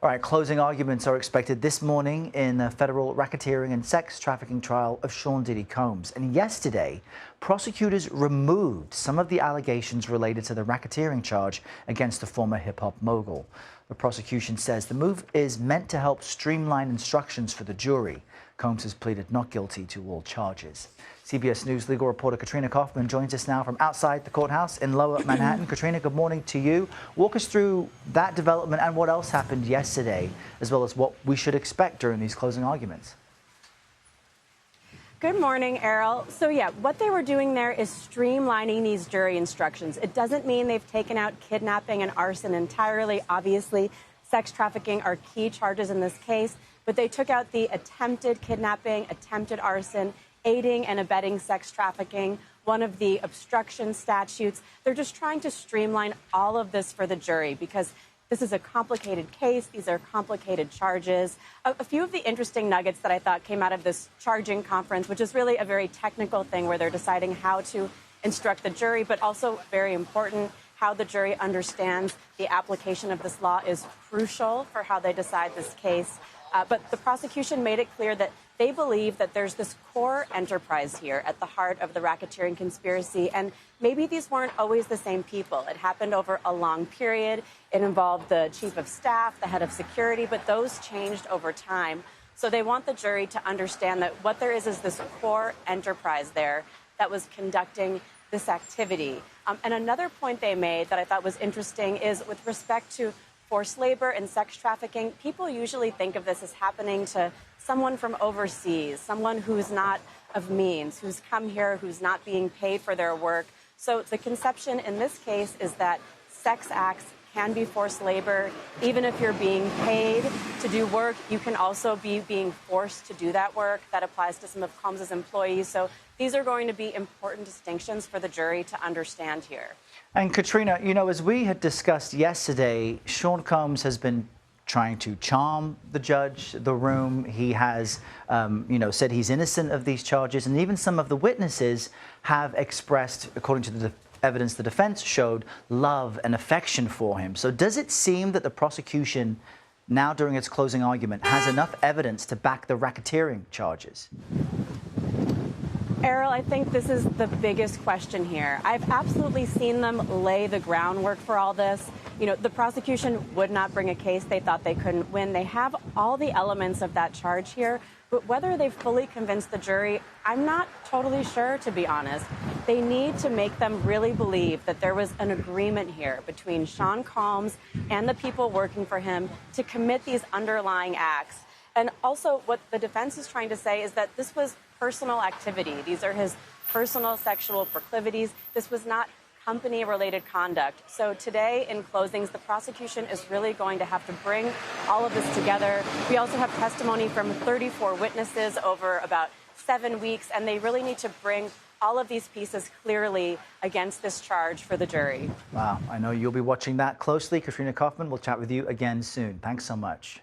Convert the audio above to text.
All right, closing arguments are expected this morning in the federal racketeering and sex trafficking trial of Sean Diddy Combs. And yesterday, prosecutors removed some of the allegations related to the racketeering charge against the former hip-hop mogul. The prosecution says the move is meant to help streamline instructions for the jury. Combs has pleaded not guilty to all charges. CBS News legal reporter Katrina Kaufman joins us now from outside the courthouse in Lower Manhattan. Katrina, good morning to you. Walk us through that development and what else happened yesterday, as well as what we should expect during these closing arguments. Good morning, Errol. So yeah, what they were doing there is streamlining these jury instructions. It doesn't mean they've taken out kidnapping and arson entirely. Obviously, sex trafficking are key charges in this case, but they took out the attempted kidnapping, attempted arson, aiding and abetting sex trafficking, one of the obstruction statutes. They're just trying to streamline all of this for the jury because this is a complicated case. These are complicated charges. A few of the interesting nuggets that I thought came out of this charging conference, which is really a very technical thing where they're deciding how to instruct the jury, but also very important, how the jury understands the application of this law is crucial for how they decide this case. But the prosecution made it clear that they believe that there's this core enterprise here at the heart of the racketeering conspiracy. And maybe these weren't always the same people. It happened over a long period. It involved the chief of staff, the head of security, but those changed over time. So they want the jury to understand that what there is this core enterprise there that was conducting this activity. And another point they made that I thought was interesting is with respect to forced labor and sex trafficking, people usually think of this as happening to someone from overseas, someone who's not of means, who's come here, who's not being paid for their work. So the conception in this case is that sex acts can be forced labor. Even if you're being paid to do work, you can also be being forced to do that work. That applies to some of Combs' employees. So these are going to be important distinctions for the jury to understand here. And Katrina, you know, as we had discussed yesterday, Sean Combs has been trying to charm the judge, the room. He has, said he's innocent of these charges. And even some of the witnesses have expressed, according to the evidence the defense showed, love and affection for him. So does it seem that the prosecution, now during its closing argument, has enough evidence to back the racketeering charges? Errol, I think this is the biggest question here. I've absolutely seen them lay the groundwork for all this. You know, the prosecution would not bring a case they thought they couldn't win. They have all the elements of that charge here, but whether they've fully convinced the jury, I'm not totally sure, to be honest. They need to make them really believe that there was an agreement here between Sean Combs and the people working for him to commit these underlying acts. And also what the defense is trying to say is that this was personal activity. These are his personal sexual proclivities. This was not company-related conduct. So today, in closings, the prosecution is really going to have to bring all of this together. We also have testimony from 34 witnesses over about 7 weeks, and they really need to bring all of these pieces clearly against this charge for the jury. Wow, I know you'll be watching that closely. Katrina Kaufman, we'll chat with you again soon. Thanks so much.